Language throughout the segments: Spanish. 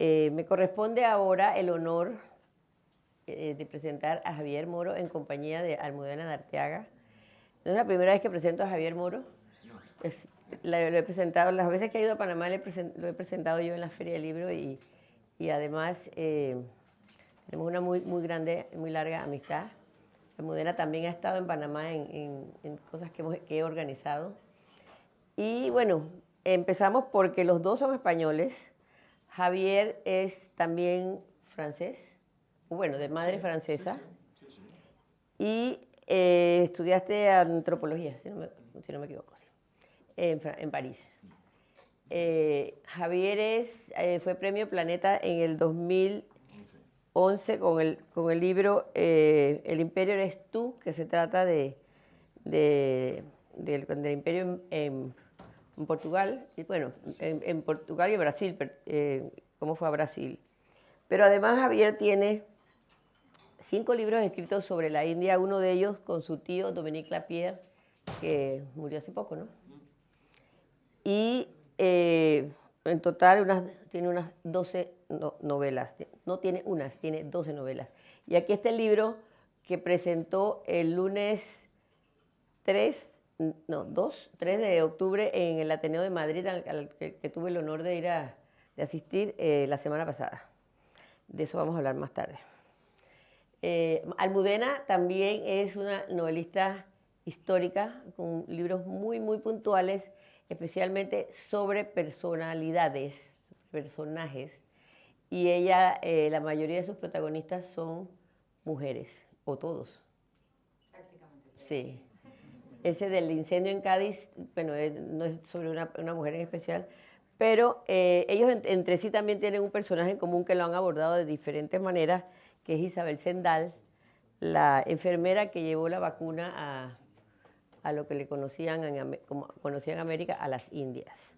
Me corresponde ahora el honor de presentar a Javier Moro en compañía de Almudena de Arteaga. No es la primera vez que presento a Javier Moro. Lo he presentado, las veces que he ido a Panamá lo he presentado yo en la Feria del Libro y además tenemos una muy grande, muy larga amistad. Almudena también ha estado en Panamá en cosas que he organizado. Y bueno, empezamos porque los dos son españoles. Javier es también francés, bueno, de madre francesa. Y estudiaste antropología, si no me equivoco, sí, en París. Javier fue Premio Planeta en el 2011 con el libro El Imperio eres tú, que se trata del imperio en Portugal, y bueno, en Portugal y Brasil, cómo fue a Brasil. Pero además Javier tiene 5 libros escritos sobre la India, uno de ellos con su tío Dominique Lapierre, que murió hace poco, ¿no? Y en total tiene unas 12 novelas. No tiene unas, tiene 12 novelas. Y aquí está el libro que presentó el lunes 3 de octubre en el Ateneo de Madrid, al que tuve el honor de de asistir la semana pasada. De eso vamos a hablar más tarde. Almudena también es una novelista histórica con libros muy puntuales, especialmente sobre personalidades, personajes. Y ella, la mayoría de sus protagonistas son mujeres, o todos. Prácticamente todos. Sí. Ese del incendio en Cádiz, bueno, no es sobre una mujer en especial, pero ellos entre sí también tienen un personaje en común que lo han abordado de diferentes maneras, que es Isabel Zendal, la enfermera que llevó la vacuna a lo que le como conocían en América, a las Indias.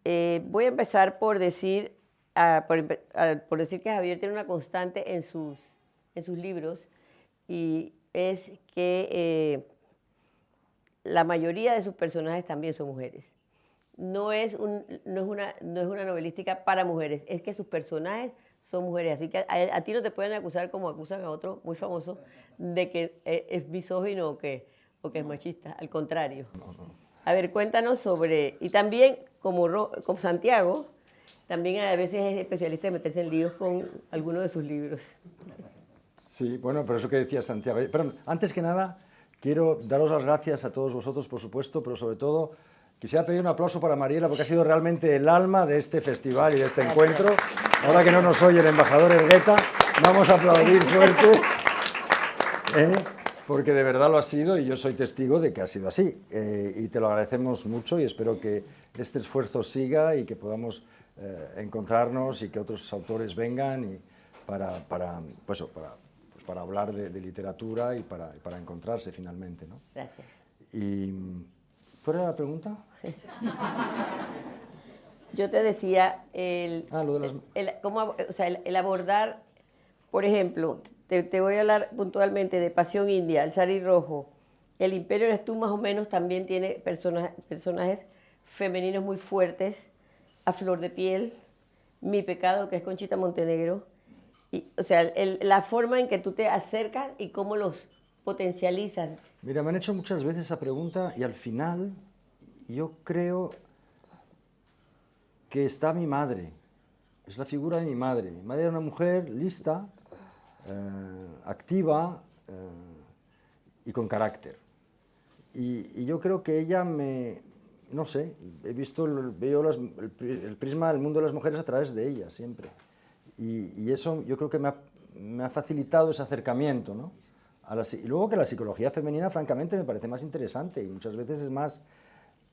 Voy a empezar por decir que Javier tiene una constante en sus libros, y es que la mayoría de sus personajes también son mujeres. No es una novelística para mujeres, es que sus personajes son mujeres. Así que a ti no te pueden acusar como acusan a otro muy famoso de que es misógino o que es machista. Al contrario. A ver, cuéntanos sobre... Y también, como Santiago, también a veces es especialista en meterse en líos con algunos de sus libros. Sí, bueno, pero eso que decía Santiago. Pero antes que nada, quiero daros las gracias a todos vosotros, por supuesto, pero sobre todo quisiera pedir un aplauso para Mariela, porque ha sido realmente el alma de este festival y de este encuentro. Ahora que no nos oye el embajador Elgueta, vamos a aplaudir fuerte, porque de verdad lo ha sido y yo soy testigo de que ha sido así. Y te lo agradecemos mucho y espero que este esfuerzo siga y que podamos encontrarnos y que otros autores vengan y para hablar de literatura y para encontrarse finalmente, ¿no? Gracias. Y ¿cuál era la pregunta? Yo te decía, lo de las... el abordar, por ejemplo, te voy a hablar puntualmente de Pasión India, El Sari Rojo. El Imperio eres tú, más o menos, también tiene personajes femeninos muy fuertes, A Flor de Piel, Mi Pecado, que es Conchita Montenegro. La forma en que tú te acercas y cómo los potencializas. Mira, me han hecho muchas veces esa pregunta y al final yo creo que está mi madre. Es la figura de mi madre. Mi madre era una mujer lista, activa y con carácter. Y yo creo que ella no sé, veo el prisma del mundo de las mujeres a través de ella siempre. Y eso yo creo que me ha facilitado ese acercamiento, ¿no? Y luego que la psicología femenina, francamente, me parece más interesante y muchas veces es más,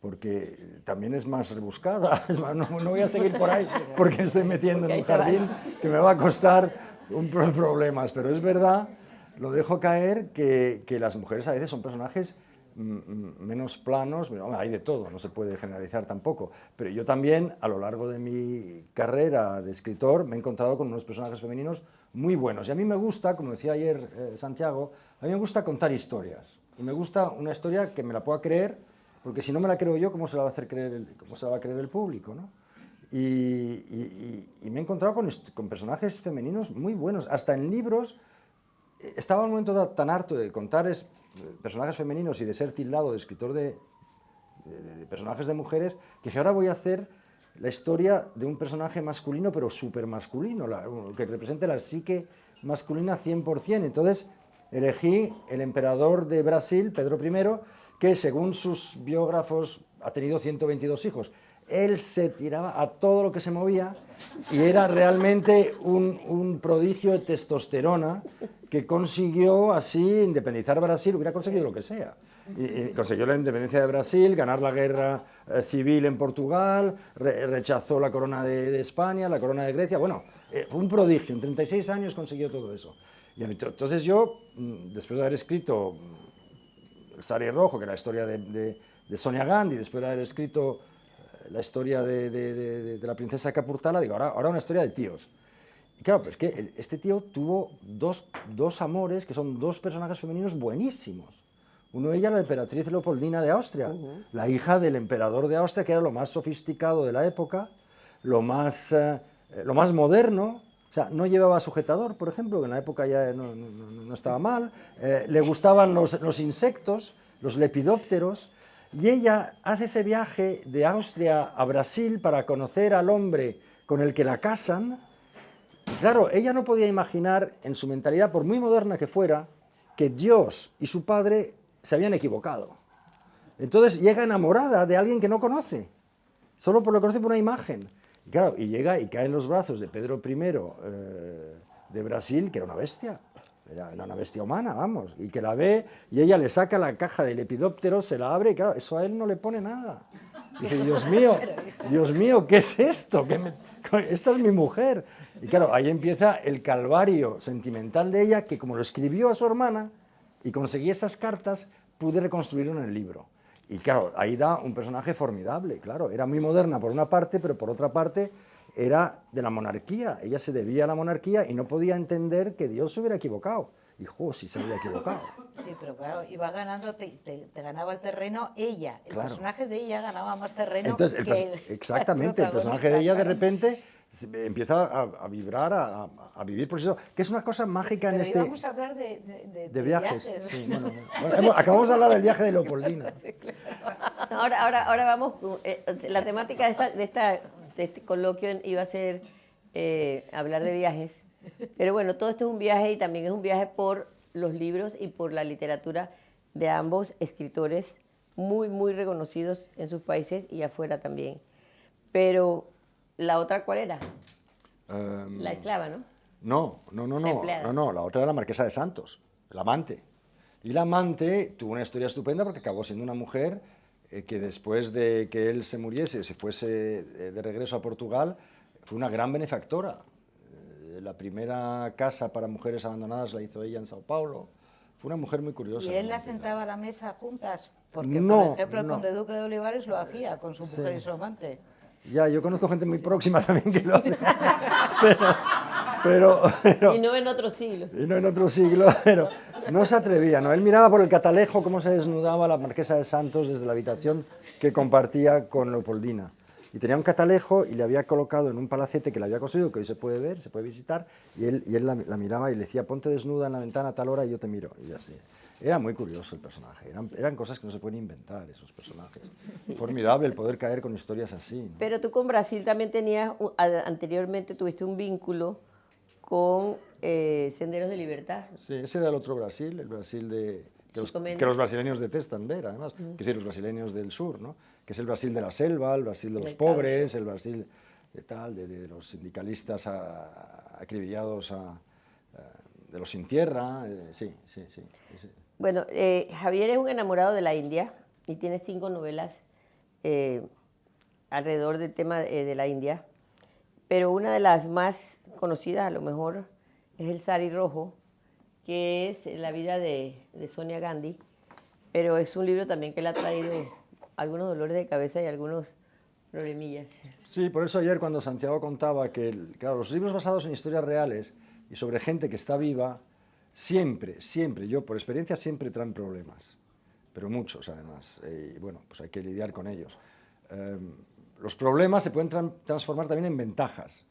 porque también es más rebuscada. Es más, no voy a seguir por ahí porque estoy metiendo en un jardín que me va a costar problemas, pero es verdad, lo dejo caer, que las mujeres a veces son personajes menos planos. Hay de todo, no se puede generalizar tampoco, pero yo también a lo largo de mi carrera de escritor me he encontrado con unos personajes femeninos muy buenos y a mí me gusta, como decía ayer Santiago, a mí me gusta contar historias y me gusta una historia que me la pueda creer, porque si no me la creo yo, ¿cómo se la va a hacer creer cómo se la va a creer el público, ¿no? y me he encontrado con personajes femeninos muy buenos, hasta en libros. Estaba en un momento tan harto de contar personajes femeninos y de ser tildado de escritor de personajes de mujeres, que dije, ahora voy a hacer la historia de un personaje masculino, pero súper masculino, que represente la psique masculina 100%. Entonces elegí el emperador de Brasil, Pedro I, que según sus biógrafos ha tenido 122 hijos. Él se tiraba a todo lo que se movía y era realmente un prodigio de testosterona que consiguió así independizar Brasil, hubiera conseguido lo que sea. Y consiguió la independencia de Brasil, ganar la guerra civil en Portugal, rechazó la corona de España, la corona de Grecia. Bueno, fue un prodigio, en 36 años consiguió todo eso. Y entonces yo, después de haber escrito El Sari Rojo, que era la historia de Sonia Gandhi, después de haber escrito la historia de la princesa Capurtala, digo, ahora una historia de tíos. Y claro, pero es que este tío tuvo dos amores, que son dos personajes femeninos buenísimos. Uno de ellas, la emperatriz Leopoldina de Austria, la hija del emperador de Austria, que era lo más sofisticado de la época, lo más moderno. O sea, no llevaba sujetador, por ejemplo, que en la época ya no estaba mal. Le gustaban los insectos, los lepidópteros. Y ella hace ese viaje de Austria a Brasil para conocer al hombre con el que la casan. Y claro, ella no podía imaginar, en su mentalidad, por muy moderna que fuera, que Dios y su padre se habían equivocado. Entonces llega enamorada de alguien que no conoce, solo por lo que conoce por una imagen. Y claro, y llega y cae en los brazos de Pedro I de Brasil, que era una bestia. Era una bestia humana, vamos, y que la ve, y ella le saca la caja del lepidóptero, se la abre, y claro, eso a él no le pone nada. Y dice, Dios mío, ¿qué es esto? Esta es mi mujer. Y claro, ahí empieza el calvario sentimental de ella, que como lo escribió a su hermana, y conseguí esas cartas, pude reconstruirlo en el libro. Y claro, ahí da un personaje formidable, claro, era muy moderna por una parte, pero por otra parte era de la monarquía, ella se debía a la monarquía y no podía entender que Dios se hubiera equivocado. Y sí se había equivocado. Sí, pero claro, iba ganando, te ganaba el terreno ella, el Claro. personaje de ella ganaba más terreno. Entonces, exactamente, el personaje de ella de repente empieza a vibrar, a vivir por eso, que es una cosa mágica en Pero íbamos a hablar de viajes. Sí, bueno, acabamos de hablar del viaje de Leopoldina. Ahora vamos, la temática de este coloquio iba a ser hablar de viajes, pero bueno, todo esto es un viaje y también es un viaje por los libros y por la literatura de ambos escritores muy, muy reconocidos en sus países y afuera también. Pero, ¿la otra cuál era? La esclava, ¿no? No, la otra era la marquesa de Santos, la amante. Y la amante tuvo una historia estupenda porque acabó siendo una mujer que después de que él se muriese, se fuese de regreso a Portugal, fue una gran benefactora. La primera casa para mujeres abandonadas la hizo ella en Sao Paulo. Fue una mujer muy curiosa. ¿Y él las sentaba a la mesa juntas? Porque, por ejemplo, el conde duque de Olivares lo hacía con su mujer y su amante. Ya, yo conozco gente muy próxima también que lo hace. Pero, y no en otro siglo. Y no en otro siglo, pero no se atrevía, ¿no? Él miraba por el catalejo cómo se desnudaba la marquesa de Santos desde la habitación que compartía con Leopoldina. Y tenía un catalejo y le había colocado en un palacete que le había construido, que hoy se puede ver, se puede visitar, y él la miraba y le decía, ponte desnuda en la ventana a tal hora y yo te miro. Y así. Era muy curioso el personaje, eran cosas que no se pueden inventar, esos personajes. Sí. Formidable el poder caer con historias así, ¿no? Pero tú con Brasil también tenías, anteriormente tuviste un vínculo con Senderos de Libertad. Sí, ese era el otro Brasil, el Brasil que los brasileños detestan ver, además, que sí, los brasileños del sur, ¿no? Que es el Brasil de la selva, el Brasil de los pobres, el Brasil de los sindicalistas acribillados, de los sin tierra, sí. Bueno, Javier es un enamorado de la India y tiene 5 novelas alrededor del tema de la India, pero una de las más conocidas a lo mejor es El Sari Rojo, que es la vida de Sonia Gandhi, pero es un libro también que le ha traído algunos dolores de cabeza y algunos problemillas. Sí, por eso ayer cuando Santiago contaba que, claro, los libros basados en historias reales y sobre gente que está viva, siempre, yo por experiencia siempre traen problemas, pero muchos además, y bueno, pues hay que lidiar con ellos. los problemas se pueden transformar también en ventajas.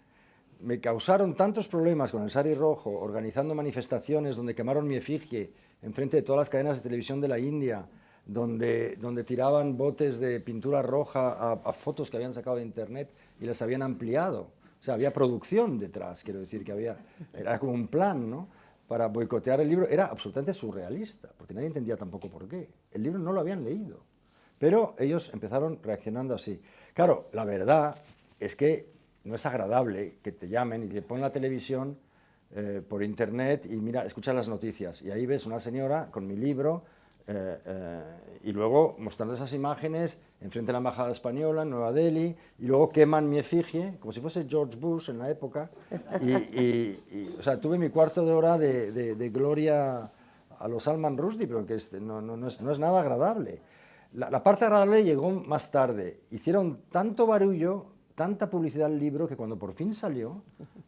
Me causaron tantos problemas con el sari rojo, organizando manifestaciones donde quemaron mi efigie enfrente de todas las cadenas de televisión de la India, donde tiraban botes de pintura roja a fotos que habían sacado de internet y las habían ampliado. O sea, había producción detrás, quiero decir, que era como un plan, ¿no?, para boicotear el libro. Era absolutamente surrealista, porque nadie entendía tampoco por qué. El libro no lo habían leído, pero ellos empezaron reaccionando así. Claro, la verdad es que no es agradable que te llamen y te ponen la televisión por internet y mira, escucha las noticias y ahí ves una señora con mi libro y luego mostrando esas imágenes enfrente de la embajada española en Nueva Delhi y luego queman mi efigie como si fuese George Bush en la época o sea, tuve mi cuarto de hora de gloria a los Salman Rushdie, pero que no es nada agradable. La parte agradable llegó más tarde. Hicieron tanto barullo, tanta publicidad al libro, que cuando por fin salió,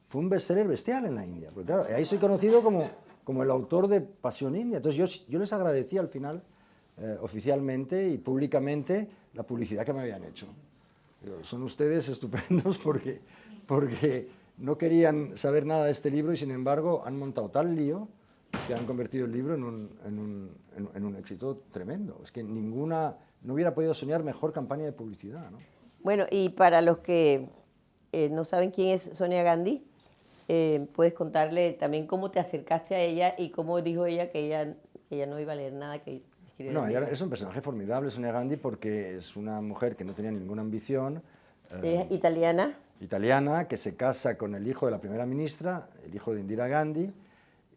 fue un bestseller bestial en la India. Porque claro, ahí soy conocido como el autor de Pasión India. Entonces yo les agradecí al final, oficialmente y públicamente, la publicidad que me habían hecho. Digo, son ustedes estupendos porque no querían saber nada de este libro y sin embargo han montado tal lío que han convertido el libro en un éxito tremendo. Es que no hubiera podido soñar mejor campaña de publicidad, ¿no? Bueno, y para los que no saben quién es Sonia Gandhi, puedes contarle también cómo te acercaste a ella y cómo dijo ella que ella no iba a leer nada que escribiera. No, ella es un personaje formidable, Sonia Gandhi, porque es una mujer que no tenía ninguna ambición. Es italiana. Italiana, que se casa con el hijo de la primera ministra, el hijo de Indira Gandhi,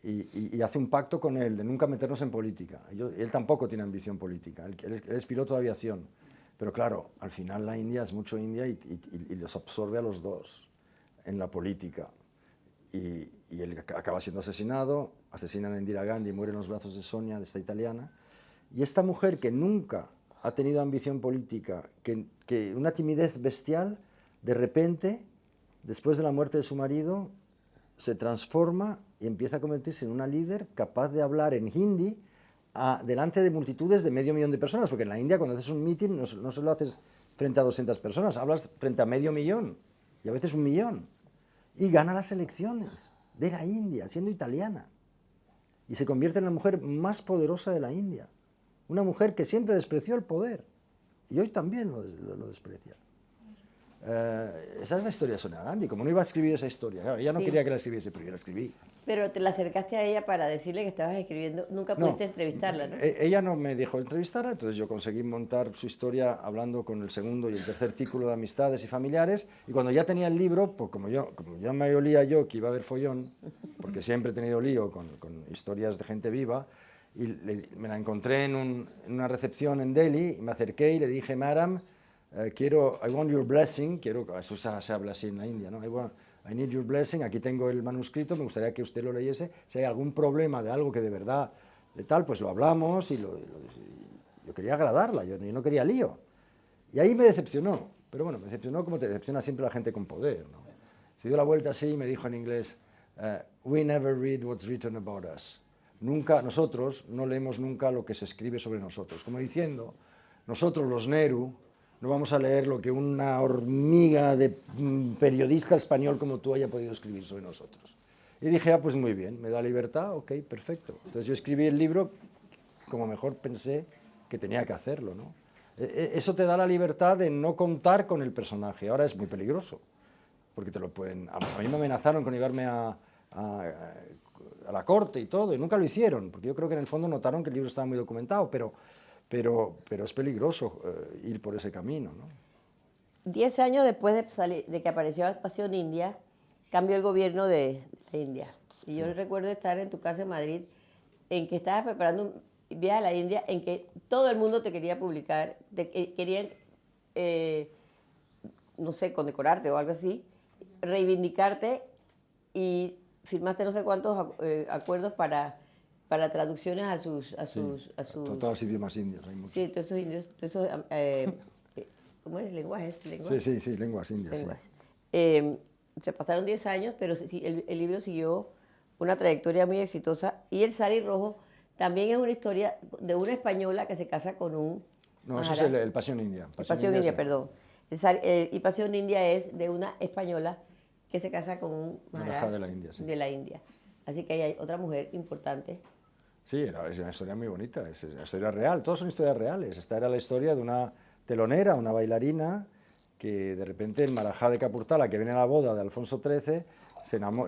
y hace un pacto con él de nunca meternos en política. Él tampoco tiene ambición política, él es piloto de aviación. Pero claro, al final la India es mucho India y los absorbe a los dos en la política. Y él acaba siendo asesinado, asesinan a Indira Gandhi y muere en los brazos de Sonia, de esta italiana. Y esta mujer que nunca ha tenido ambición política, que una timidez bestial, de repente, después de la muerte de su marido, se transforma y empieza a convertirse en una líder capaz de hablar en hindi delante de multitudes de 500.000 de personas, porque en la India cuando haces un meeting no se lo haces frente a 200 personas, hablas frente a 500.000 y a veces 1 millón. Y gana las elecciones de la India, siendo italiana. Y se convierte en la mujer más poderosa de la India. Una mujer que siempre despreció el poder. Y hoy también lo desprecia. Esa es la historia de Sonia Gandhi. Como no iba a escribir esa historia, claro, ella no quería que la escribiese, pero yo la escribí. Pero te la acercaste a ella para decirle que estabas escribiendo, nunca pudiste entrevistarla, ¿no? Ella no me dejó entrevistarla, entonces yo conseguí montar su historia hablando con el segundo y el tercer círculo de amistades y familiares, y cuando ya tenía el libro, pues como ya me olía yo que iba a haber follón, porque siempre he tenido lío con historias de gente viva, y me la encontré en una recepción en Delhi, y me acerqué y le dije, Madam, I want your blessing, eso se habla así en la India, ¿no? I need your blessing, aquí tengo el manuscrito, me gustaría que usted lo leyese, si hay algún problema de algo que de verdad, de tal, pues lo hablamos, y yo quería agradarla, yo no quería lío. Y ahí me decepcionó, pero bueno, me decepcionó como te decepciona siempre la gente con poder, ¿no? Se dio la vuelta así y me dijo en inglés, we never read what's written about us. Nosotros no leemos nunca lo que se escribe sobre nosotros, como diciendo, nosotros los Nehru, no vamos a leer lo que una hormiga de periodista español como tú haya podido escribir sobre nosotros. Y dije, pues muy bien, me da libertad, ok, perfecto. Entonces yo escribí el libro como mejor pensé que tenía que hacerlo, ¿no? Eso te da la libertad de no contar con el personaje. Ahora es muy peligroso, porque te lo pueden... A mí me amenazaron con llevarme a la corte y todo, y nunca lo hicieron, porque yo creo que en el fondo notaron que el libro estaba muy documentado, pero es peligroso ir por ese camino, ¿no? 10 años después de que apareció Pasión India, cambió el gobierno de India. Y yo recuerdo estar en tu casa en Madrid, en que estabas preparando un viaje a la India, en que todo el mundo te quería publicar, querían, no sé, condecorarte o algo así, reivindicarte, y firmaste no sé cuántos acuerdos para traducciones a sus... Todos los idiomas indios. Hay muchos. Sí, todos esos indios, ¿cómo es? ¿Lenguajes? Sí, lenguas indias. Lenguas. Se pasaron 10 años, pero el libro siguió una trayectoria muy exitosa. Y El Sari Rojo también es una historia de una española que se casa con un... No, eso es el Pasión India. Pasión India, perdón. Y Pasión India es de una española que se casa con un Marajá de la India, sí. de la India. Así que ahí hay otra mujer importante. Sí, es una historia muy bonita, es una historia real, todas son historias reales. Esta era la historia de una telonera, una bailarina, que de repente el Marajá de Capurtala, que viene a la boda de Alfonso XIII,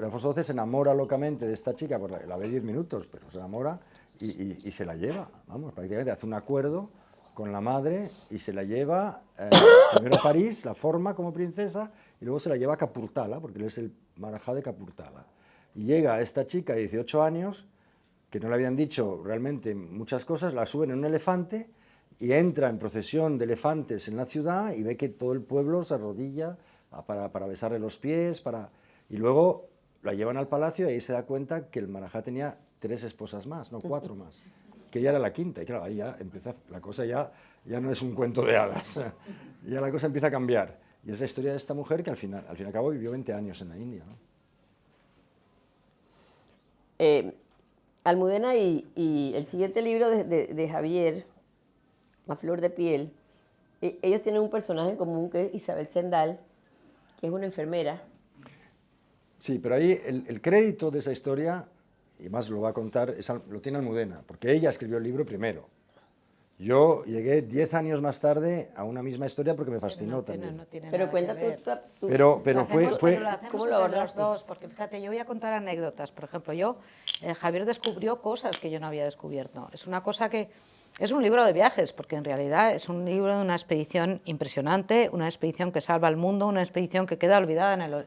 Alfonso XII se enamora locamente de esta chica, pues la ve 10 minutos, pero se enamora y se la lleva, vamos, prácticamente hace un acuerdo con la madre y se la lleva primero a París, la forma como princesa, y luego se la lleva a Capurtala, porque él es el Marajá de Capurtala. Y llega esta chica de 18 años, que no le habían dicho realmente muchas cosas, la suben en un elefante y entra en procesión de elefantes en la ciudad y ve que todo el pueblo se arrodilla para besarle los pies, y luego la llevan al palacio y ahí se da cuenta que el Marajá tenía 3 esposas más, no 4 más, que ella era la quinta, y claro, ahí ya empieza, la cosa ya no es un cuento de hadas, ya la cosa empieza a cambiar. Y es la historia de esta mujer que al fin y al cabo vivió 20 años en la India, ¿no? Almudena y el siguiente libro de Javier, A Flor de Piel, ellos tienen un personaje en común que es Isabel Zendal, que es una enfermera. Sí, pero ahí el crédito de esa historia, y más lo va a contar, lo tiene Almudena, porque ella escribió el libro primero. Yo llegué 10 años más tarde a una misma historia porque me fascinó también. No tiene Pero nada cuenta que ver. tú. Pero Lo hacemos fue ¿Cómo lo entre los abordaste? dos, porque fíjate, yo voy a contar anécdotas. Por ejemplo, Javier descubrió cosas que yo no había descubierto. Es una cosa que es un libro de viajes, porque en realidad es un libro de una expedición impresionante, una expedición que salva al mundo, una expedición que queda olvidada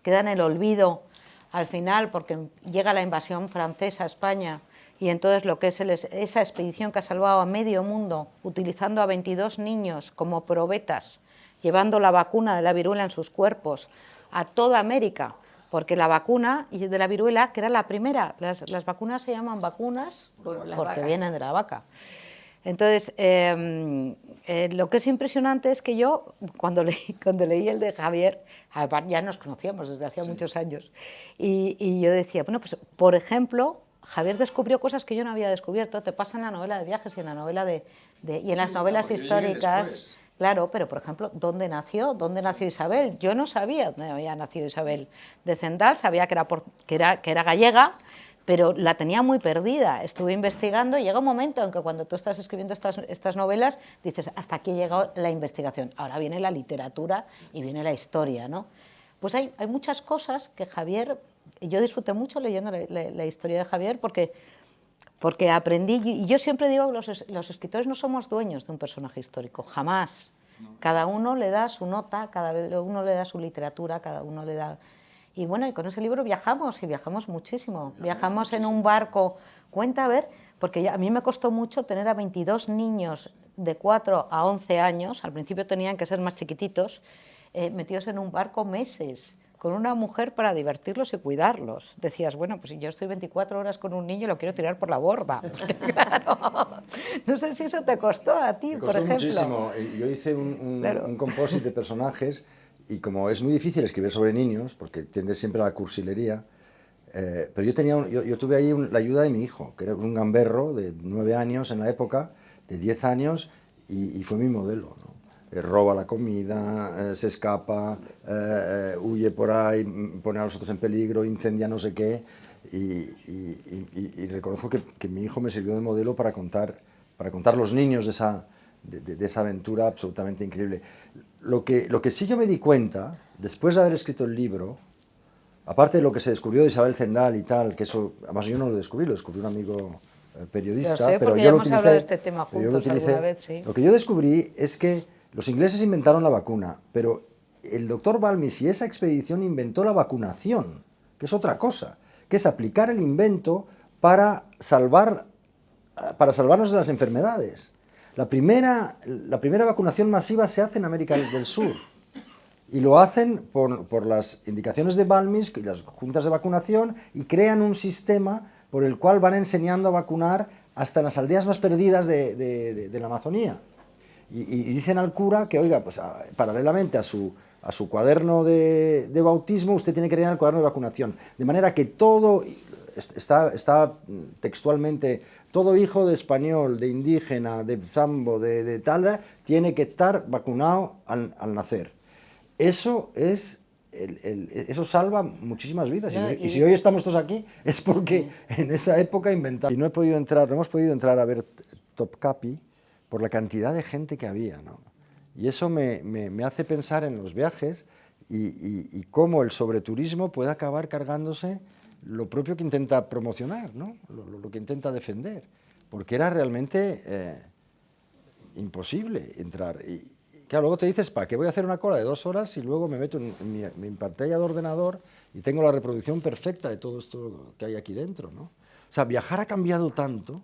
queda en el olvido al final, porque llega la invasión francesa a España. Y entonces lo que es esa expedición que ha salvado a medio mundo, utilizando a 22 niños como probetas, llevando la vacuna de la viruela en sus cuerpos a toda América, porque la vacuna de la viruela, que era la primera, las vacunas se llaman vacunas porque vienen de la vaca. Entonces, lo que es impresionante es que yo, cuando leí el de Javier, ya nos conocíamos desde hacía muchos años, y yo decía, bueno, pues por ejemplo, Javier descubrió cosas que yo no había descubierto. Te pasa en la novela de viajes y en la novela y en las novelas históricas. Claro, pero por ejemplo, ¿dónde nació Isabel? Yo no sabía dónde había nacido Isabel de Zendal, sabía que era gallega, pero la tenía muy perdida. Estuve investigando y llega un momento en que cuando tú estás escribiendo estas novelas dices, hasta aquí ha llegado la investigación. Ahora viene la literatura y viene la historia, ¿no? Pues hay muchas cosas que Javier... Yo disfruté mucho leyendo la historia de Javier porque aprendí, y yo siempre digo que los escritores no somos dueños de un personaje histórico, jamás. Cada uno le da su nota, cada uno le da su literatura, cada uno le da... Y bueno, y con ese libro viajamos muchísimo. Viajamos en un barco, cuenta, a ver, porque a mí me costó mucho tener a 22 niños de 4 a 11 años, al principio tenían que ser más chiquititos, metidos en un barco meses, con una mujer para divertirlos y cuidarlos. Decías, bueno, pues si yo estoy 24 horas con un niño, lo quiero tirar por la borda. Porque, claro, no sé si eso te costó a ti, por ejemplo. Muchísimo. Yo hice un composite de personajes y como es muy difícil escribir sobre niños, porque tiende siempre a la cursilería, pero yo tuve ahí la ayuda de mi hijo, que era un gamberro de 9 años en la época, de 10 años, y fue mi modelo, ¿no? Roba la comida, se escapa, huye por ahí, pone a los otros en peligro, incendia no sé qué, y reconozco que mi hijo me sirvió de modelo para contar los niños de esa aventura absolutamente increíble. Lo que sí yo me di cuenta, después de haber escrito el libro, aparte de lo que se descubrió de Isabel Zendal y tal, que eso, además yo no lo descubrí un amigo periodista, sé, pero porque yo ya lo hemos utilicé, hablado de este tema juntos alguna vez, sí. Lo que yo descubrí es que los ingleses inventaron la vacuna, pero el doctor Balmis y esa expedición inventó la vacunación, que es otra cosa, que es aplicar el invento para salvarnos de las enfermedades. La primera vacunación masiva se hace en América del Sur y lo hacen por las indicaciones de Balmis y las juntas de vacunación y crean un sistema por el cual van enseñando a vacunar hasta en las aldeas más perdidas de la Amazonía. Y dicen al cura que, oiga, pues paralelamente a su cuaderno de bautismo, usted tiene que leer el cuaderno de vacunación. De manera que todo está textualmente, todo hijo de español, de indígena, de zambo, de tal, tiene que estar vacunado al nacer. Eso es... eso salva muchísimas vidas. No, Y si hoy estamos todos aquí es porque en esa época inventamos. Y no hemos podido entrar a ver Topkapi por la cantidad de gente que había, ¿no? Y eso me hace pensar en los viajes y cómo el sobreturismo puede acabar cargándose lo propio que intenta promocionar, ¿no? Lo que intenta defender. Porque era realmente imposible entrar. Y claro, luego te dices, ¿para qué voy a hacer una cola de 2 horas y luego me meto en mi pantalla de ordenador y tengo la reproducción perfecta de todo esto que hay aquí dentro, ¿no? O sea, viajar ha cambiado tanto.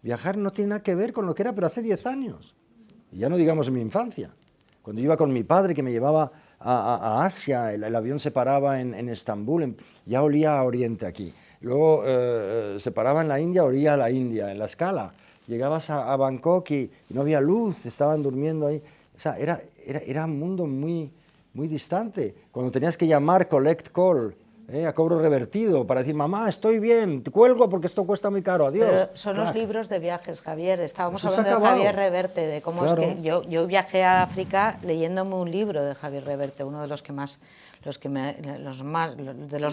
Viajar no tiene nada que ver con lo que era, pero hace 10 años. Y ya no digamos en mi infancia. Cuando iba con mi padre, que me llevaba a Asia, el avión se paraba en Estambul, ya olía a Oriente aquí. Luego se paraba en la India, olía a la India, en la escala. Llegabas a Bangkok y no había luz, estaban durmiendo ahí. O sea, era un mundo muy, muy distante. Cuando tenías que llamar collect call, a cobro revertido, para decir, mamá, estoy bien, te cuelgo porque esto cuesta muy caro, adiós. Pero son Clac. los libros de viajes, Javier. Estábamos Eso se ha hablando de acabado. Javier Reverte, de cómo Claro. es que yo viajé a África leyéndome un libro de Javier Reverte, uno de los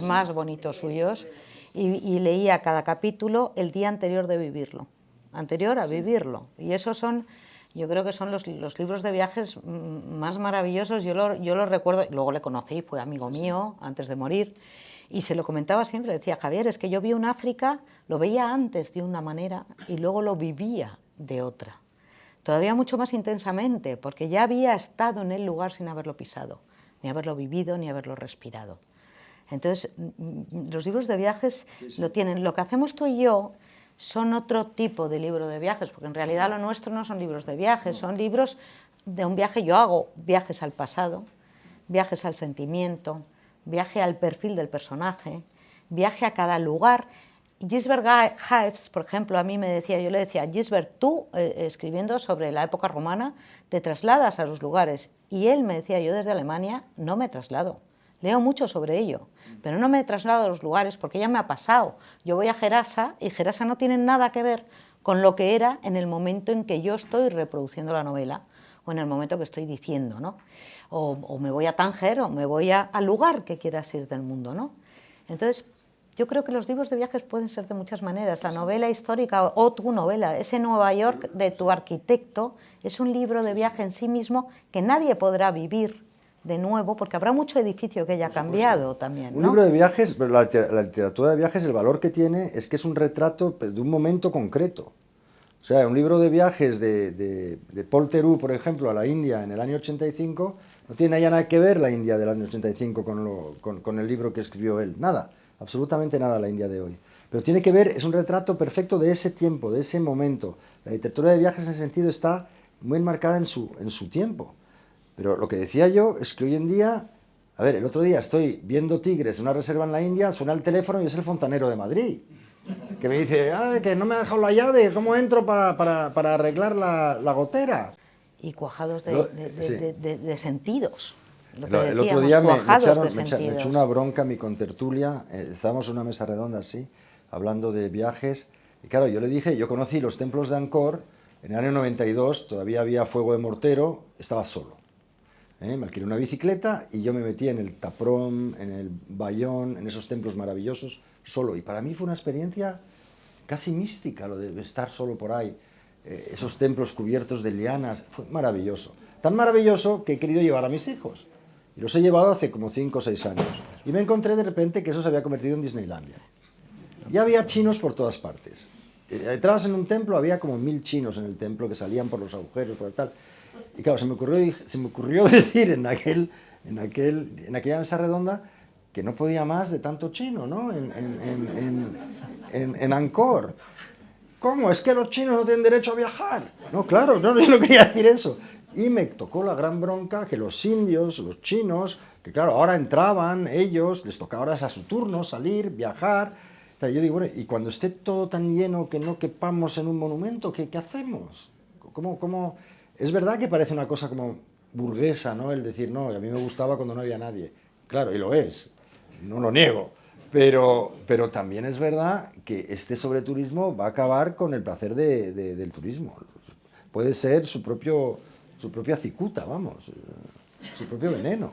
más bonitos suyos, y leía cada capítulo el día anterior de vivirlo, anterior a vivirlo. Y esos son... Yo creo que son los libros de viajes más maravillosos. Yo lo recuerdo, luego le conocí, fue amigo mío antes de morir, y se lo comentaba siempre, le decía, Javier, es que yo vi un África, lo veía antes de una manera y luego lo vivía de otra. Todavía mucho más intensamente, porque ya había estado en el lugar sin haberlo pisado, ni haberlo vivido, ni haberlo respirado. Entonces, los libros de viajes lo tienen. Lo que hacemos tú y yo son otro tipo de libro de viajes, porque en realidad lo nuestro no son libros de viajes, son libros de un viaje. Yo hago viajes al pasado, viajes al sentimiento, viaje al perfil del personaje, viaje a cada lugar. Gisbert Haefs, por ejemplo, a mí me decía, yo le decía, Gisbert, tú escribiendo sobre la época romana te trasladas a los lugares, y él me decía, yo desde Alemania no me traslado. Leo mucho sobre ello, pero no me traslado a los lugares porque ya me ha pasado. Yo voy a Gerasa y Gerasa no tiene nada que ver con lo que era en el momento en que yo estoy reproduciendo la novela o en el momento que estoy diciendo, ¿no? O me voy a Tánger o me voy al lugar que quieras ir del mundo, ¿no? Entonces, yo creo que los libros de viajes pueden ser de muchas maneras. La novela histórica o tu novela, ese Nueva York de tu arquitecto, es un libro de viaje en sí mismo que nadie podrá vivir de nuevo, porque habrá mucho edificio que haya cambiado también, ¿no? Un libro de viajes, pero la literatura de viajes, el valor que tiene es que es un retrato de un momento concreto. O sea, un libro de viajes de Paul Theroux, por ejemplo, a la India en el año 85, no tiene ya nada que ver la India del año 85 con el libro que escribió él. Nada, absolutamente nada la India de hoy. Pero tiene que ver, es un retrato perfecto de ese tiempo, de ese momento. La literatura de viajes en ese sentido está muy enmarcada en su tiempo. Pero lo que decía yo es que hoy en día, a ver, el otro día estoy viendo tigres en una reserva en la India, suena el teléfono y es el fontanero de Madrid, que me dice, que no me ha dejado la llave, ¿cómo entro para arreglar la gotera? Y cuajados Sí. de sentidos. Lo que El otro decíamos, día cuajados de me sentidos. echó una bronca mi contertulia, estábamos en una mesa redonda así, hablando de viajes, y claro, yo le dije, yo conocí los templos de Angkor en el año 92, todavía había fuego de mortero, estaba solo. Me alquilé una bicicleta y yo me metí en el Taprom, en el Bayón, en esos templos maravillosos, solo. Y para mí fue una experiencia casi mística, lo de estar solo por ahí. Esos templos cubiertos de lianas, fue maravilloso. Tan maravilloso que he querido llevar a mis hijos. Y los he llevado hace como 5 o 6 años. Y me encontré de repente que eso se había convertido en Disneylandia. Y había chinos por todas partes. Entrabas en un templo, había como 1000 chinos en el templo que salían por los agujeros, por tal. Y claro, se me ocurrió decir en aquella mesa redonda que no podía más de tanto chino, ¿no? En Angkor. ¿Cómo? ¿Es que los chinos no tienen derecho a viajar? No, claro, no quería decir eso. Y me tocó la gran bronca que los indios, los chinos, que claro, ahora entraban ellos, les tocaba ahora a su turno salir, viajar. O sea, yo digo, bueno, y cuando esté todo tan lleno que no quepamos en un monumento, ¿qué hacemos? ¿Cómo? Es verdad que parece una cosa como burguesa, ¿no? El decir, no, a mí me gustaba cuando no había nadie. Claro, y lo es, no lo niego. Pero también es verdad que este sobreturismo va a acabar con el placer del turismo. Puede ser su propia cicuta, vamos, su propio veneno.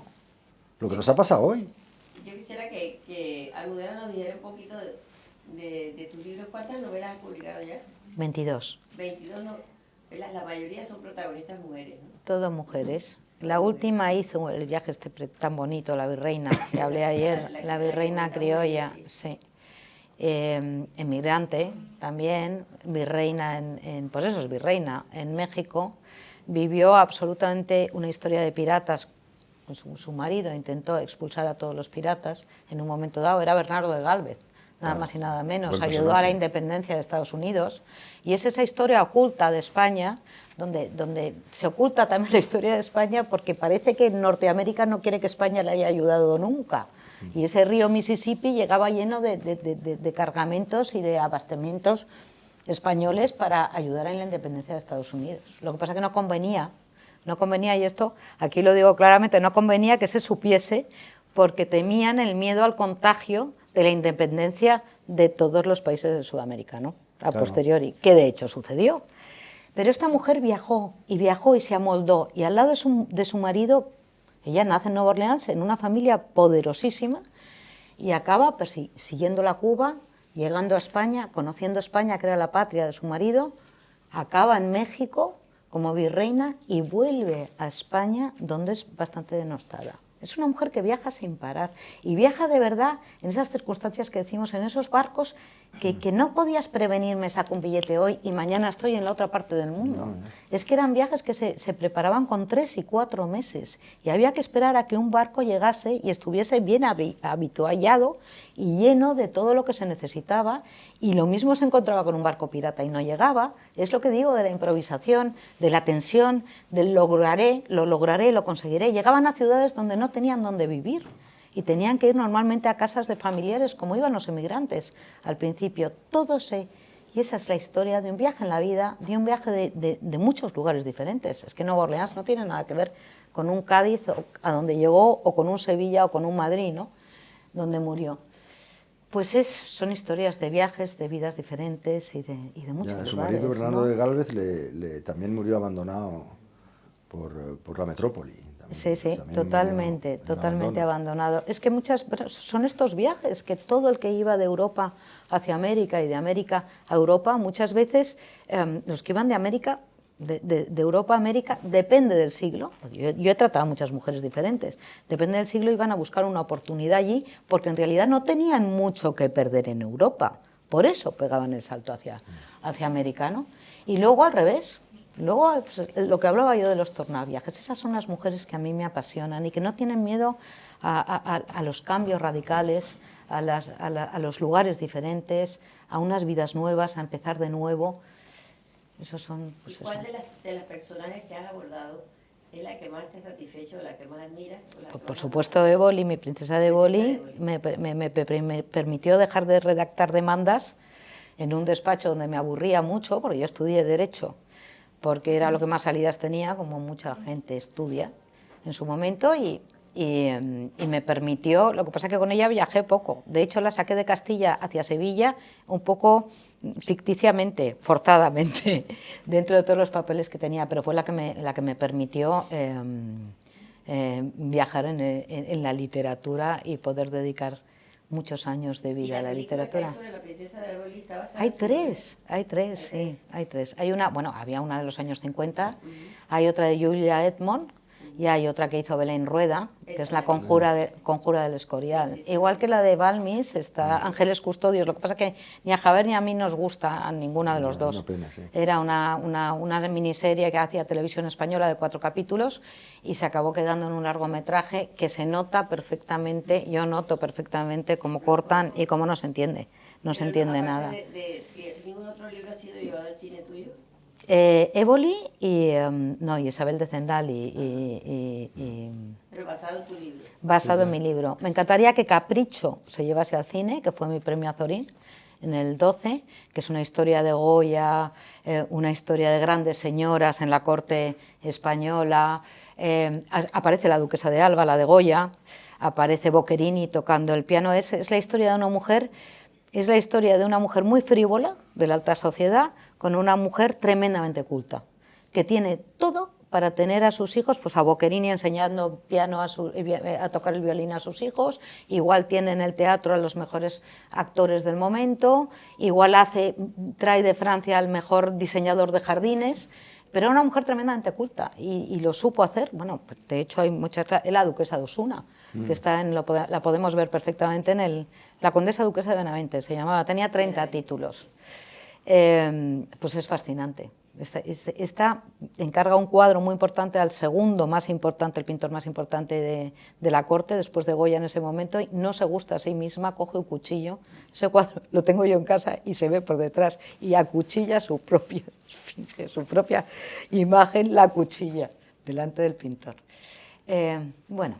Lo que nos ha pasado hoy. Yo quisiera que Almudena nos dijera un poquito de tus libros. ¿Cuántas novelas has publicado ya? 22. 22 novelas. La mayoría son protagonistas mujeres, ¿no? Todo mujeres. La última hizo el viaje tan bonito, La Virreina, que hablé ayer, la Virreina criolla, sí. Emigrante también, virreina pues eso es virreina, en México. Vivió absolutamente una historia de piratas. Su marido intentó expulsar a todos los piratas en un momento dado, era Bernardo de Gálvez, nada más y nada menos, ayudó a la independencia de Estados Unidos, y es esa historia oculta de España, donde se oculta también la historia de España porque parece que Norteamérica no quiere que España le haya ayudado nunca, y ese río Mississippi llegaba lleno de cargamentos y de abastecimientos españoles para ayudar en la independencia de Estados Unidos. Lo que pasa es que no convenía, y esto, aquí lo digo claramente, no convenía que se supiese porque temían el miedo al contagio de la independencia de todos los países de Sudamérica, ¿no? A posteriori, que de hecho sucedió. Pero esta mujer viajó y se amoldó, y al lado de su marido, ella nace en Nueva Orleans, en una familia poderosísima, y acaba siguiendo la Cuba, llegando a España, conociendo España, que era la patria de su marido, acaba en México como virreina y vuelve a España, donde es bastante denostada. Es una mujer que viaja sin parar, y viaja de verdad en esas circunstancias que decimos, en esos barcos que no podías prevenir, me saco un billete hoy y mañana estoy en la otra parte del mundo. Es que eran viajes que se preparaban con 3 y 4 meses, y había que esperar a que un barco llegase y estuviese bien habituallado y lleno de todo lo que se necesitaba, y lo mismo se encontraba con un barco pirata y no llegaba. Es lo que digo de la improvisación, de la tensión, del lo lograré, lo conseguiré. Llegaban a ciudades donde no tenían dónde vivir y tenían que ir normalmente a casas de familiares, como iban los emigrantes al principio. Y esa es la historia de un viaje en la vida, de un viaje de muchos lugares diferentes. Es que Nueva Orleans no tiene nada que ver con un Cádiz a donde llegó, o con un Sevilla, o con un Madrid, ¿no?, donde murió. Pues son historias de viajes, de vidas diferentes y de muchos lugares. Su marido, Bernardo, ¿no?, de Gálvez, también murió abandonado por la metrópoli. Sí, totalmente abandonado. Es que son estos viajes que todo el que iba de Europa hacia América y de América a Europa, muchas veces los que iban de América, de Europa a América, depende del siglo. Yo he tratado a muchas mujeres diferentes. Depende del siglo, iban a buscar una oportunidad allí, porque en realidad no tenían mucho que perder en Europa. Por eso pegaban el salto hacia América, ¿no? Y luego al revés. Luego, pues, lo que hablaba yo de los tornaviajes, esas son las mujeres que a mí me apasionan y que no tienen miedo a los cambios radicales, a los lugares diferentes, a unas vidas nuevas, a empezar de nuevo. Esos son, pues, ¿y cuál de las personajes que has abordado es la que más te ha satisfecho, la que más admiras? Por supuesto, Éboli, mi princesa de Éboli, me permitió dejar de redactar demandas en un despacho donde me aburría mucho, porque yo estudié Derecho, porque era lo que más salidas tenía, como mucha gente estudia en su momento, y me permitió. Lo que pasa es que con ella viajé poco. De hecho, la saqué de Castilla hacia Sevilla un poco ficticiamente, forzadamente, dentro de todos los papeles que tenía, pero fue la que me permitió viajar en la literatura y poder dedicar muchos años de vida a la literatura. Sobre la princesa de Éboli está basada Hay tres. Hay una, había una de los años 50, hay otra de Julia Edmond, y hay otra que hizo Belén Rueda, que es la Conjura del Escorial. Sí. Igual que la de Balmis está Ángeles Custodios. Lo que pasa es que ni a Javier ni a mí nos gusta a ninguna de los dos. Una pena, sí. Era una miniserie que hacía Televisión Española de 4 capítulos y se acabó quedando en un largometraje que se nota perfectamente, yo noto perfectamente cómo cortan y cómo no se entiende. No se entiende nada. ¿Ningún otro libro ha sido llevado al cine tuyo? Éboli y Isabel de Zendal Pero basado en tu libro. Basado en mi libro. Me encantaría que Capricho se llevase al cine, que fue mi premio Azorín en el 12, que es una historia de Goya, una historia de grandes señoras en la corte española. Aparece la duquesa de Alba, la de Goya. aparece Boccherini tocando el piano. Es la historia de una mujer, es la historia de una mujer muy frívola, de la alta sociedad, con una mujer tremendamente culta, que tiene todo para tener a sus hijos, pues a Boccherini enseñando piano a tocar el violín a sus hijos, igual tiene en el teatro a los mejores actores del momento, igual trae de Francia al mejor diseñador de jardines, pero era una mujer tremendamente culta y lo supo hacer. Bueno, de hecho hay muchas, la duquesa de Osuna, que está la podemos ver perfectamente en la condesa duquesa de Benavente, se llamaba, tenía 30 títulos. Pues es fascinante. Esta encarga un cuadro muy importante al segundo más importante, el pintor más importante de la corte, después de Goya en ese momento, y no se gusta a sí misma, coge un cuchillo, ese cuadro lo tengo yo en casa y se ve por detrás, y acuchilla su propia esfinge, su propia imagen, la cuchilla delante del pintor. Bueno,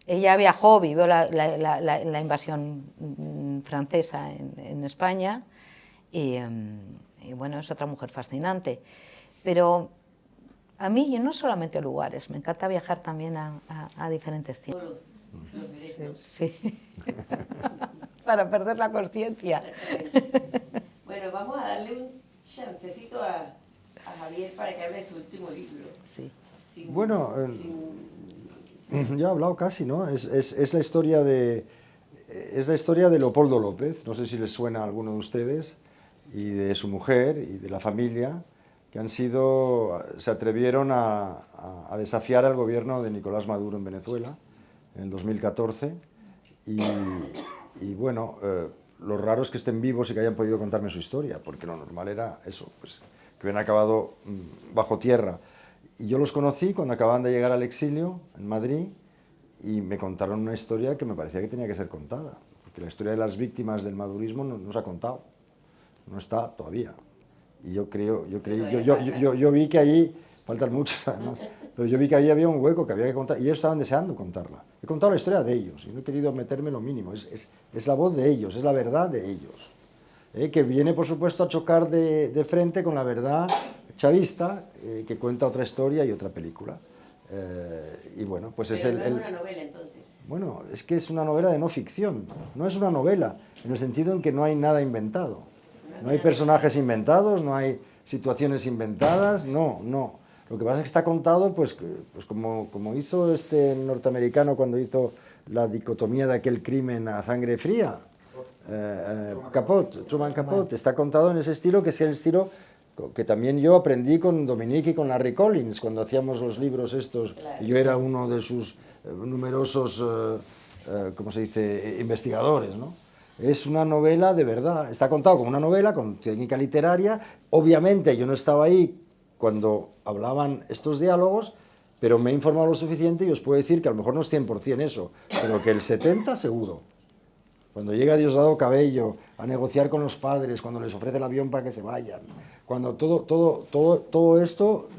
ella viajó, vivió la invasión francesa en España, y bueno, es otra mujer fascinante. Pero a mí no solamente a lugares, me encanta viajar también a diferentes tiempos. Sí. Para perder la conciencia. Bueno, vamos a darle un chancecito a Javier para que hable de su último libro. Sí. Bueno, ya he hablado casi, ¿no? Es la historia de Leopoldo López, no sé si les suena a alguno de ustedes, y de su mujer y de la familia, que se atrevieron a desafiar al gobierno de Nicolás Maduro en Venezuela en el 2014, y bueno, lo raro es que estén vivos y que hayan podido contarme su historia, porque lo normal era eso, pues, que hubieran acabado bajo tierra. Y yo los conocí cuando acababan de llegar al exilio en Madrid, y me contaron una historia que me parecía que tenía que ser contada, porque la historia de las víctimas del madurismo no se ha contado. No está todavía. Y yo vi que ahí, faltan muchos además, pero yo vi que ahí había un hueco que había que contar, y ellos estaban deseando contarla. He contado la historia de ellos, y no he querido meterme lo mínimo, es la voz de ellos, es la verdad de ellos, que viene por supuesto a chocar de frente con la verdad chavista, que cuenta otra historia y otra película. Y bueno, pues pero no es una novela entonces. Bueno, es que es una novela de no ficción, no es una novela, en el sentido en que no hay nada inventado. No hay personajes inventados, no hay situaciones inventadas, no. Lo que pasa es que está contado pues como hizo este norteamericano cuando hizo la dicotomía de aquel crimen a sangre fría, Truman Capote. Está contado en ese estilo, que es el estilo que también yo aprendí con Dominique y con Larry Collins cuando hacíamos los libros estos, y yo era uno de sus numerosos, ¿cómo se dice?, investigadores, ¿no? Es una novela de verdad, está contado como una novela con técnica literaria. Obviamente yo no estaba ahí cuando hablaban estos diálogos, pero me he informado lo suficiente y os puedo decir que a lo mejor no es 100% eso, pero que el 70% seguro. Cuando llega Diosdado Cabello a negociar con los padres, cuando les ofrece el avión para que se vayan, cuando todo esto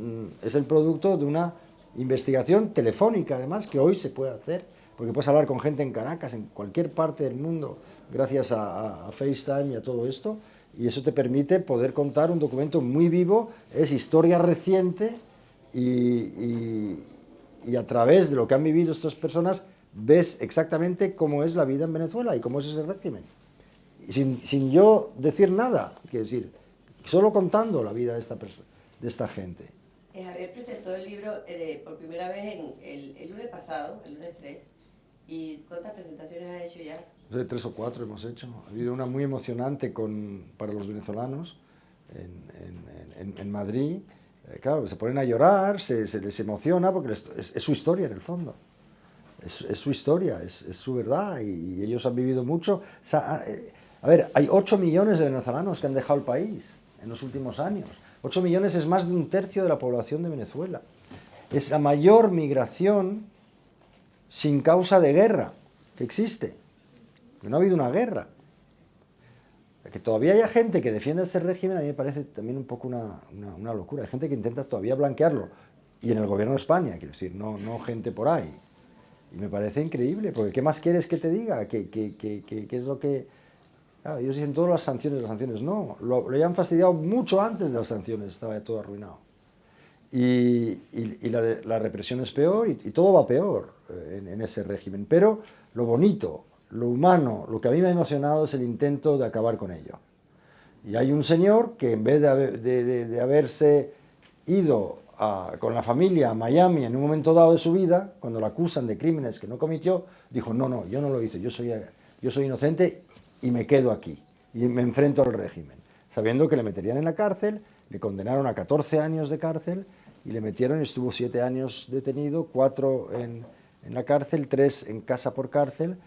es el producto de una investigación telefónica, además, que hoy se puede hacer, porque puedes hablar con gente en Caracas, en cualquier parte del mundo, gracias a FaceTime y a todo esto, y eso te permite poder contar un documento muy vivo, es historia reciente, y a través de lo que han vivido estas personas, ves exactamente cómo es la vida en Venezuela y cómo es ese régimen. Sin yo decir nada, quiero decir, solo contando la vida de esta gente. Javier presentó el libro por primera vez el lunes pasado, el lunes 3, ¿y cuántas presentaciones ha hecho ya? 3 o 4 hemos hecho. Ha habido una muy emocionante para los venezolanos en Madrid. Claro, se ponen a llorar, se les emociona, porque es su historia en el fondo. Es su historia, es su verdad, y ellos han vivido mucho. O sea, a ver, hay 8 millones de venezolanos que han dejado el país en los últimos años. 8 millones es más de 1/3 de la población de Venezuela. Es la mayor migración sin causa de guerra que existe. Que no ha habido una guerra. Que todavía haya gente que defiende ese régimen, a mí me parece también un poco una locura. Hay gente que intenta todavía blanquearlo. Y en el gobierno de España, quiero decir, no gente por ahí. Y me parece increíble, porque ¿qué más quieres que te diga? ¿Qué es lo que...? Claro, ellos dicen todas las sanciones. No, lo han fastidiado mucho antes de las sanciones, estaba todo arruinado. y la represión es peor y todo va peor en ese régimen. Pero lo bonito, lo humano, lo que a mí me ha emocionado es el intento de acabar con ello. Y hay un señor que en vez de haberse ido con la familia a Miami en un momento dado de su vida, cuando lo acusan de crímenes que no cometió, dijo, no, no, yo no lo hice, yo soy inocente y me quedo aquí y me enfrento al régimen, sabiendo que le meterían en la cárcel. Le condenaron a 14 años de cárcel y le metieron, estuvo 7 años detenido, 4 en la cárcel, 3 en casa por cárcel,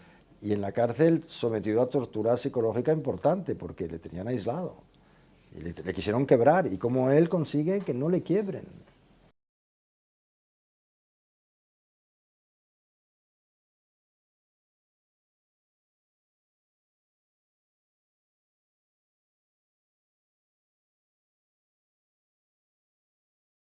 y en la cárcel sometido a tortura psicológica importante porque le tenían aislado y le quisieron quebrar, y cómo él consigue que no le quiebren.